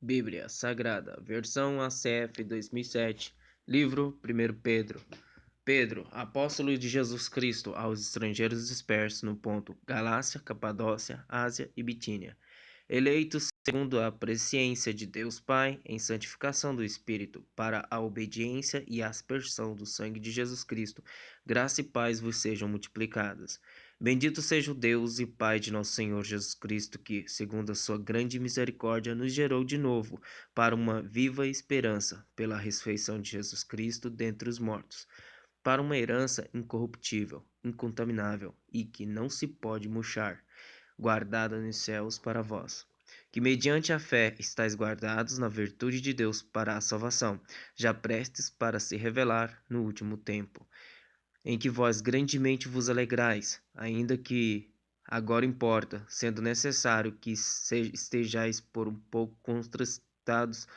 Bíblia Sagrada, versão ACF 2007, livro 1 Pedro. Pedro, apóstolo de Jesus Cristo aos estrangeiros dispersos no ponto Galácia, Capadócia, Ásia e Bitínia, eleitos segundo a presciência de Deus Pai em santificação do Espírito, para a obediência e aspersão do sangue de Jesus Cristo, graça e paz vos sejam multiplicadas. Bendito seja o Deus e Pai de nosso Senhor Jesus Cristo, que, segundo a sua grande misericórdia, nos gerou de novo para uma viva esperança, pela ressurreição de Jesus Cristo dentre os mortos, para uma herança incorruptível, incontaminável e que não se pode murchar, guardada nos céus para vós, que mediante a fé estáis guardados na virtude de Deus para a salvação, já prestes para se revelar no último tempo, em que vós grandemente vos alegrais, ainda que agora importa, sendo necessário que estejais por um pouco contrastados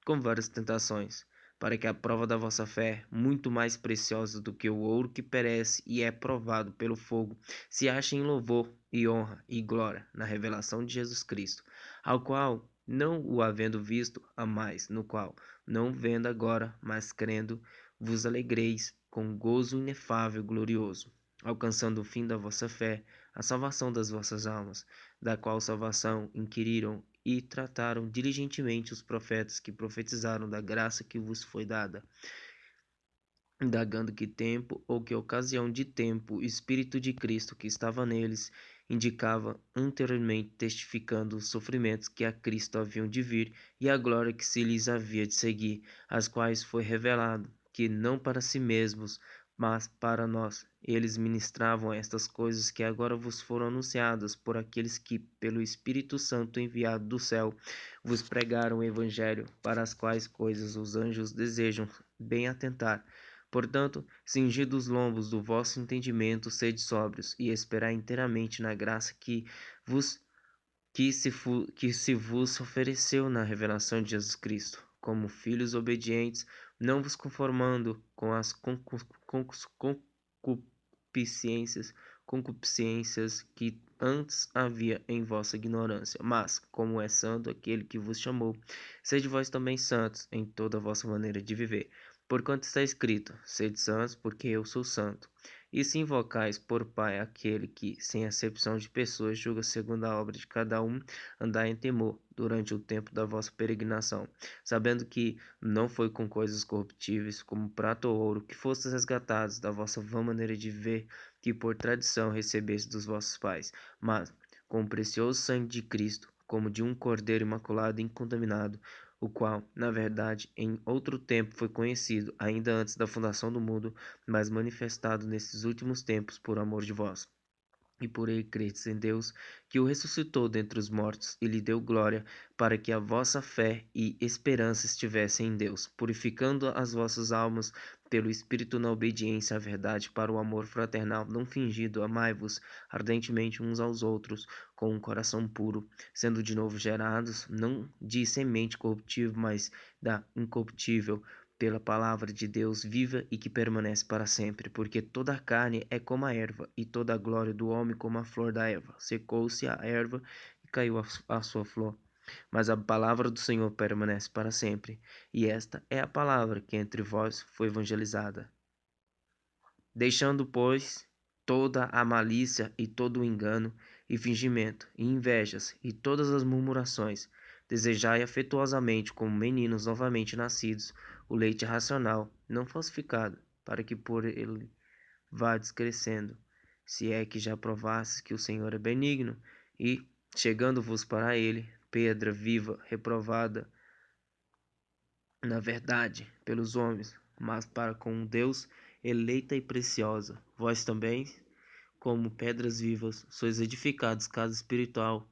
com várias tentações, para que a prova da vossa fé, muito mais preciosa do que o ouro que perece e é provado pelo fogo, se ache em louvor e honra e glória na revelação de Jesus Cristo, ao qual, não o havendo visto, amais, no qual, não vendo agora, mas crendo, vos alegreis com gozo inefável e glorioso, alcançando o fim da vossa fé, a salvação das vossas almas, da qual salvação inquiriram e trataram diligentemente os profetas que profetizaram da graça que vos foi dada, indagando que tempo ou que ocasião de tempo o Espírito de Cristo que estava neles indicava anteriormente, testificando os sofrimentos que a Cristo haviam de vir e a glória que se lhes havia de seguir, as quais foi revelado que não para si mesmos, mas para nós, eles ministravam estas coisas que agora vos foram anunciadas por aqueles que, pelo Espírito Santo enviado do céu, vos pregaram o Evangelho, para as quais coisas os anjos desejam bem atentar. Portanto, cingidos os lombos do vosso entendimento, sede sóbrios, e esperai inteiramente na graça que se vos ofereceu na revelação de Jesus Cristo, como filhos obedientes, não vos conformando com as concupiscências que antes havia em vossa ignorância, mas, como é santo aquele que vos chamou, sede vós também santos em toda a vossa maneira de viver. Porquanto está escrito: sede santos, porque eu sou santo. E se invocais por Pai aquele que, sem acepção de pessoas, julga segundo a obra de cada um, andai em temor durante o tempo da vossa peregrinação, sabendo que não foi com coisas corruptíveis, como prata ou ouro, que fostes resgatados da vossa vã maneira de viver, que por tradição recebeste dos vossos pais, mas com o precioso sangue de Cristo, como de um cordeiro imaculado e incontaminado, o qual, na verdade, em outro tempo foi conhecido, ainda antes da fundação do mundo, mas manifestado nesses últimos tempos por amor de vós. E por ele credes em Deus, que o ressuscitou dentre os mortos e lhe deu glória, para que a vossa fé e esperança estivessem em Deus, purificando as vossas almas pelo Espírito na obediência à verdade, para o amor fraternal não fingido. Amai-vos ardentemente uns aos outros, com um coração puro, sendo de novo gerados, não de semente corruptível, mas da incorruptível, pela palavra de Deus viva e que permanece para sempre, porque toda a carne é como a erva, e toda a glória do homem como a flor da erva. Secou-se a erva e caiu a sua flor. Mas a palavra do Senhor permanece para sempre, e esta é a palavra que entre vós foi evangelizada. Deixando, pois, toda a malícia e todo o engano, e fingimento, e invejas, e todas as murmurações, desejai afetuosamente, como meninos novamente nascidos, o leite racional, não falsificado, para que por ele vades crescendo, se é que já provastes que o Senhor é benigno, e, chegando-vos para ele, pedra viva, reprovada, na verdade, pelos homens, mas para com Deus, eleita e preciosa. Vós também, como pedras vivas, sois edificados casa espiritual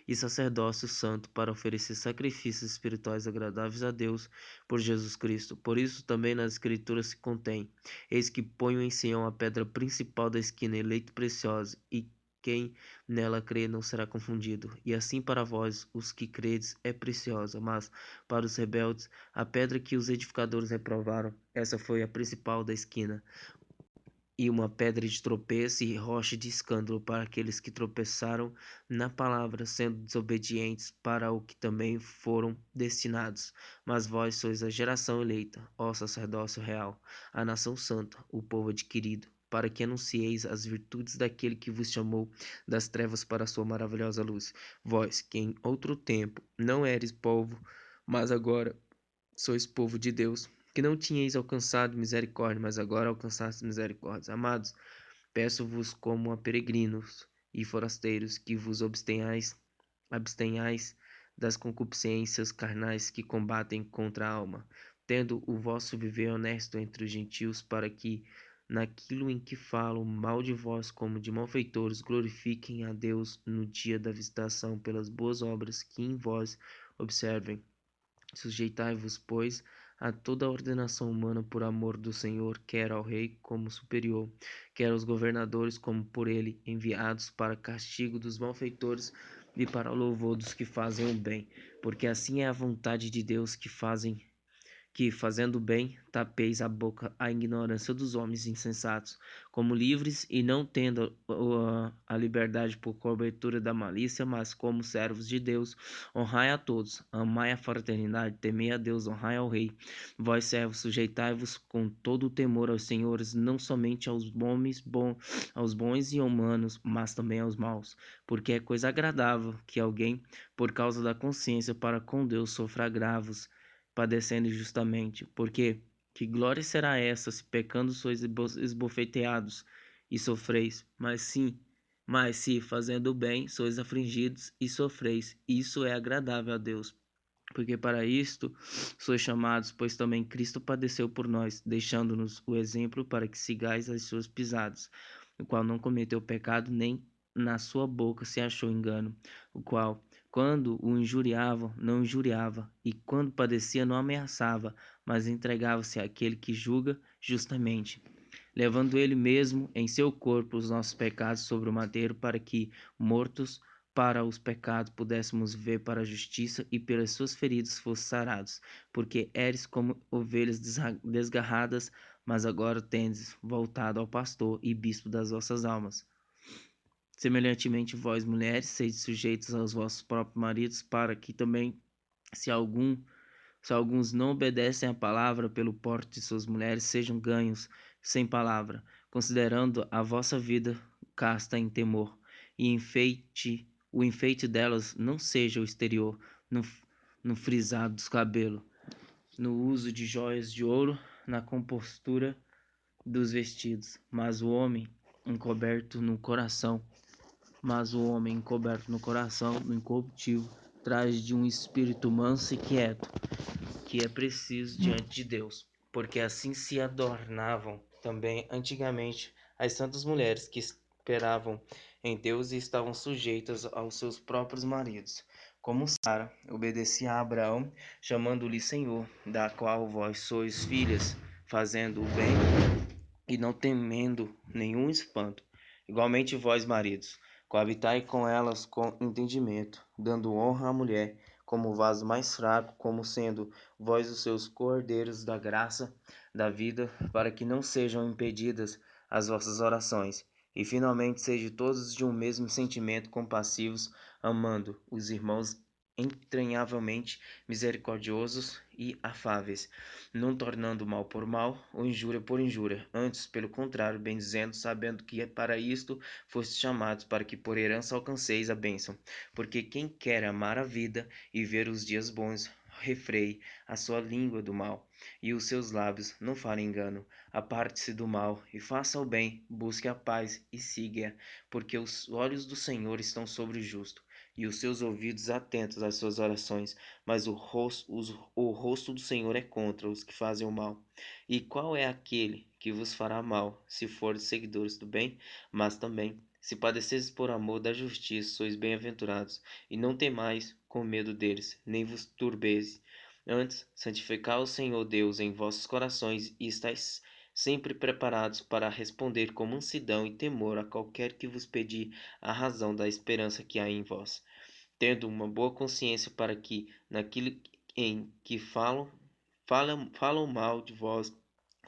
e sacerdócio santo para oferecer sacrifícios espirituais agradáveis a Deus por Jesus Cristo. Por isso também nas Escrituras se contém: eis que ponho em Sião a pedra principal da esquina, eleita e preciosa, e quem nela crê não será confundido. E assim para vós, os que credes, é preciosa, mas para os rebeldes, a pedra que os edificadores reprovaram, essa foi a principal da esquina, e uma pedra de tropeço e rocha de escândalo para aqueles que tropeçaram na palavra, sendo desobedientes para o que também foram destinados. Mas vós sois a geração eleita, ó sacerdócio real, a nação santa, o povo adquirido, para que anuncieis as virtudes daquele que vos chamou das trevas para a sua maravilhosa luz. Vós, que em outro tempo não eres povo, mas agora sois povo de Deus, que não tinhais alcançado misericórdia, mas agora alcançastes misericórdia. Amados, peço-vos como a peregrinos e forasteiros que vos abstenhais das concupiscências carnais que combatem contra a alma, tendo o vosso viver honesto entre os gentios, para que, naquilo em que falam mal de vós como de malfeitores, glorifiquem a Deus no dia da visitação pelas boas obras que em vós observem. Sujeitai-vos, pois, a toda a ordenação humana por amor do Senhor, quer ao rei como superior, quer aos governadores como por ele enviados para castigo dos malfeitores e para o louvor dos que fazem o bem, porque assim é a vontade de Deus que, fazendo bem, tapeis a boca à ignorância dos homens insensatos, como livres e não tendo a liberdade por cobertura da malícia, mas como servos de Deus, honrai a todos, amai a fraternidade, temei a Deus, honrai ao rei. Vós, servos, sujeitai-vos com todo o temor aos senhores, não somente aos bons e humanos, mas também aos maus, porque é coisa agradável que alguém, por causa da consciência para com Deus, sofra agravos, padecendo injustamente, porque que glória será essa se pecando sois esbofeteados e sofreis, mas se fazendo o bem sois afligidos e sofreis, isso é agradável a Deus. Porque para isto sois chamados, pois também Cristo padeceu por nós, deixando-nos o exemplo para que sigais as suas pisadas, o qual não cometeu pecado, nem na sua boca se achou engano, o qual, quando o injuriavam, não injuriava, e quando padecia, não ameaçava, mas entregava-se àquele que julga justamente, levando ele mesmo em seu corpo os nossos pecados sobre o madeiro, para que, mortos para os pecados, pudéssemos viver para a justiça, e pelas suas feridas fosse sarados. Porque eres como ovelhas desgarradas, mas agora tendes voltado ao pastor e bispo das vossas almas. Semelhantemente, vós, mulheres, sede sujeitos aos vossos próprios maridos, para que também, se alguns não obedecem à palavra pelo porte de suas mulheres, sejam ganhos sem palavra, considerando a vossa vida casta em temor, e o enfeite delas não seja o exterior, no, no frisado dos cabelos, no uso de joias de ouro, na compostura dos vestidos, o homem encoberto no coração, no incorruptível, traz de um espírito manso e quieto, que é preciso diante de Deus, porque assim se adornavam também antigamente as santas mulheres que esperavam em Deus e estavam sujeitas aos seus próprios maridos, como Sara obedecia a Abraão, chamando-lhe Senhor, da qual vós sois filhas, fazendo o bem e não temendo nenhum espanto. Igualmente vós, maridos, coabitai com elas com entendimento, dando honra à mulher como vaso mais fraco, como sendo vós os seus cordeiros da graça da vida, para que não sejam impedidas as vossas orações. E finalmente sejam todos de um mesmo sentimento, compassivos, amando os irmãos entranhavelmente, misericordiosos e afáveis, não tornando mal por mal ou injúria por injúria, antes, pelo contrário, bendizendo, sabendo que para isto fostes chamados, para que por herança alcanceis a bênção. Porque quem quer amar a vida e ver os dias bons, refreie a sua língua do mal, e os seus lábios não falem engano. Aparte-se do mal e faça o bem, busque a paz e siga-a, porque os olhos do Senhor estão sobre o justo, e os seus ouvidos atentos às suas orações, mas o rosto do Senhor é contra os que fazem o mal. E qual é aquele que vos fará mal, se fordes seguidores do bem? Mas também, se padeceres por amor da justiça, sois bem-aventurados, e não temais com medo deles, nem vos turbeis. Antes, santificai o Senhor Deus em vossos corações, e estáis sempre preparados para responder com mansidão e temor a qualquer que vos pedir a razão da esperança que há em vós, tendo uma boa consciência, para que, naquilo em que falam mal de vós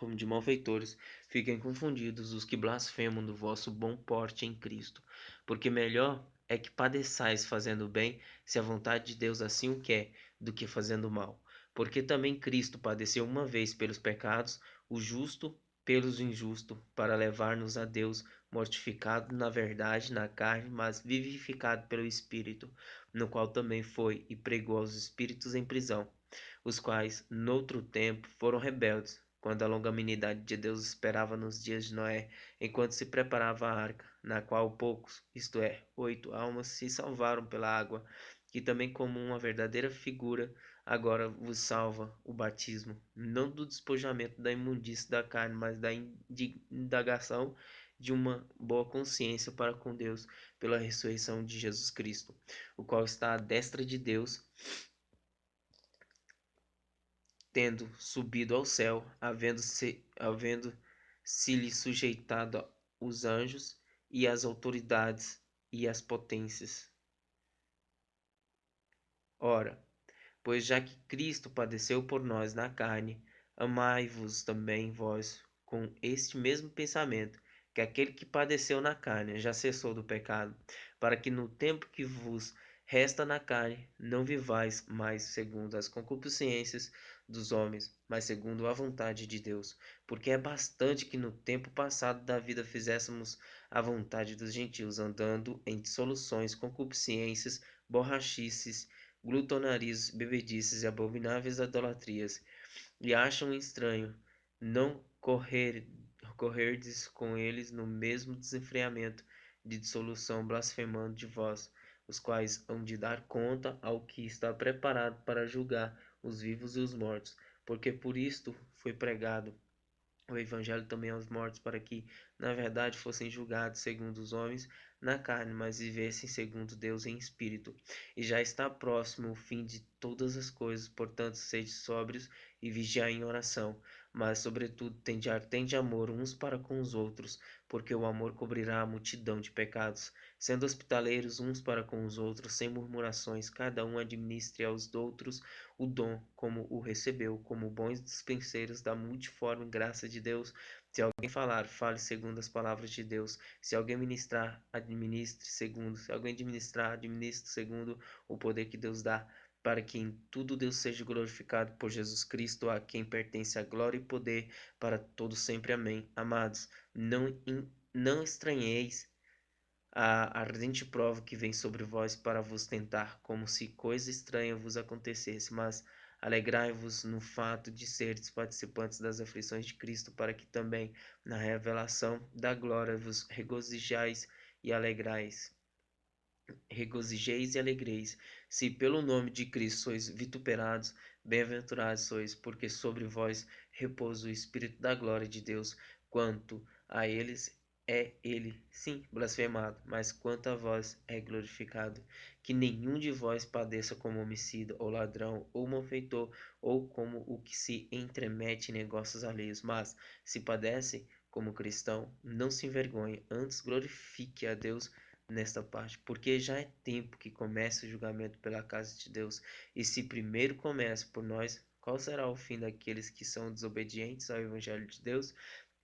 como de malfeitores, fiquem confundidos os que blasfemam do vosso bom porte em Cristo. Porque melhor é que padeçais fazendo bem, se a vontade de Deus assim o quer, do que fazendo mal. Porque também Cristo padeceu uma vez pelos pecados, o justo pelos injustos, para levar-nos a Deus, mortificado na verdade na carne, mas vivificado pelo Espírito, no qual também foi e pregou aos espíritos em prisão, os quais, noutro tempo, foram rebeldes, quando a longanimidade de Deus esperava nos dias de Noé, enquanto se preparava a arca, na qual poucos, isto é, 8 almas, se salvaram pela água, que também como uma verdadeira figura, agora vos salva o batismo, não do despojamento da imundície da carne, mas da indagação de uma boa consciência para com Deus, pela ressurreição de Jesus Cristo, o qual está à destra de Deus, tendo subido ao céu, havendo se lhe sujeitado os anjos e as autoridades e as potências. Ora, pois já que Cristo padeceu por nós na carne, amai-vos também vós com este mesmo pensamento, que aquele que padeceu na carne já cessou do pecado, para que no tempo que vos resta na carne não vivais mais segundo as concupiscências dos homens, mas segundo a vontade de Deus. Porque é bastante que no tempo passado da vida fizéssemos a vontade dos gentios, andando em dissoluções, concupiscências, borrachices, glutonarias, bebedices e abomináveis idolatrias, e acham estranho não correrdes com eles no mesmo desenfreamento de dissolução, blasfemando de vós, os quais hão de dar conta ao que está preparado para julgar os vivos e os mortos, porque por isto foi pregado o evangelho também aos mortos, para que, na verdade, fossem julgados segundo os homens na carne, mas vivessem segundo Deus em espírito. E já está próximo o fim de todas as coisas, portanto, sede sóbrios e vigiai em oração. Mas, sobretudo, tende ardente amor uns para com os outros, porque o amor cobrirá a multidão de pecados. Sendo hospitaleiros uns para com os outros, sem murmurações, cada um administre aos outros o dom como o recebeu, como bons dispenseiros da multiforme graça de Deus. Se alguém falar, fale segundo as palavras de Deus. Se alguém ministrar, administre segundo. Se alguém administrar, administre segundo o poder que Deus dá, para que em tudo Deus seja glorificado por Jesus Cristo, a quem pertence a glória e poder para todo sempre. Amém. Amados, não estranheis a ardente prova que vem sobre vós para vos tentar, como se coisa estranha vos acontecesse, mas alegrai-vos no fato de seres participantes das aflições de Cristo, para que também na revelação da glória vos regozijeis e alegreis, se pelo nome de Cristo sois vituperados, bem-aventurados sois, porque sobre vós repousa o Espírito da glória de Deus. Quanto a eles é ele, sim, blasfemado, mas quanto a vós é glorificado. Que nenhum de vós padeça como homicida, ou ladrão, ou malfeitor, ou como o que se entremete em negócios alheios, mas, se padece como cristão, não se envergonhe, antes glorifique a Deus nesta parte, porque já é tempo que comece o julgamento pela casa de Deus. E se primeiro começa por nós, qual será o fim daqueles que são desobedientes ao Evangelho de Deus?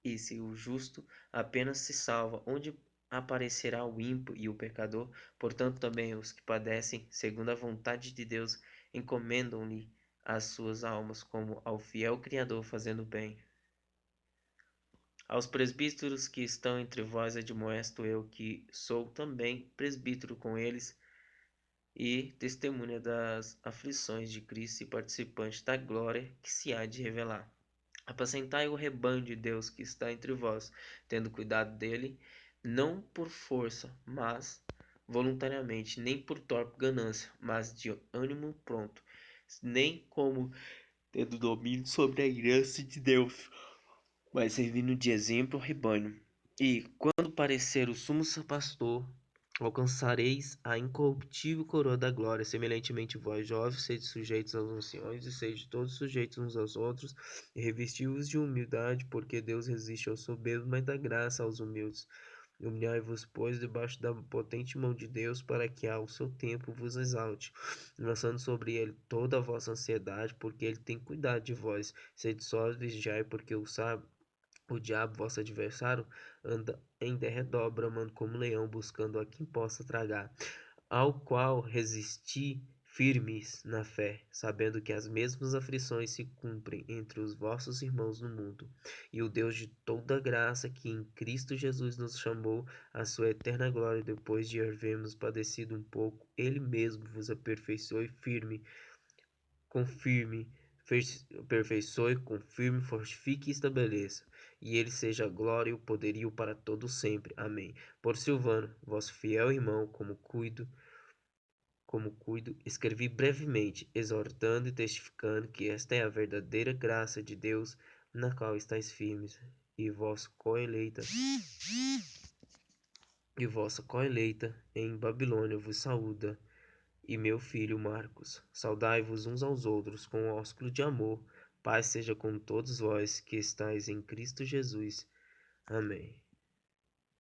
E se o justo apenas se salva, onde aparecerá o ímpio e o pecador? Portanto, também os que padecem segundo a vontade de Deus encomendam-lhe as suas almas como ao fiel Criador, fazendo bem. Aos presbíteros que estão entre vós admoesto eu, que sou também presbítero com eles, e testemunha das aflições de Cristo e participante da glória que se há de revelar. Apacentai o rebanho de Deus que está entre vós, tendo cuidado dele, não por força, mas voluntariamente, nem por torpe ganância, mas de ânimo pronto, nem como tendo domínio sobre a herança de Deus, mas servindo de exemplo ao rebanho. E, quando parecer o sumo pastor, alcançareis a incorruptível coroa da glória. Semelhantemente, vós, jovens, sede sujeitos aos anciões, e sede todos sujeitos uns aos outros, e revesti-vos de humildade, porque Deus resiste aos soberbos, mas dá graça aos humildes. Humilhai-vos, pois, debaixo da potente mão de Deus, para que ao seu tempo vos exalte, lançando sobre ele toda a vossa ansiedade, porque ele tem cuidado de vós. Sede sós, vigiai, porque o diabo, vosso adversário, anda em derredor, bramando como leão, buscando a quem possa tragar, ao qual resisti firmes na fé, sabendo que as mesmas aflições se cumprem entre os vossos irmãos no mundo. E o Deus de toda graça, que em Cristo Jesus nos chamou à sua eterna glória, depois de havermos padecido um pouco, ele mesmo vos aperfeiçoe firme, confirme, aperfeiçoe, confirme, fortifique e estabeleça. E ele seja a glória e o poderio para todo sempre. Amém. Por Silvano, vosso fiel irmão, como cuido, escrevi brevemente, exortando e testificando que esta é a verdadeira graça de Deus, na qual estáis firmes, e vossa coeleita em Babilônia vos saúda, e meu filho Marcos. Saudai-vos uns aos outros com ósculo de amor. Paz seja com todos vós que estáis em Cristo Jesus. Amém.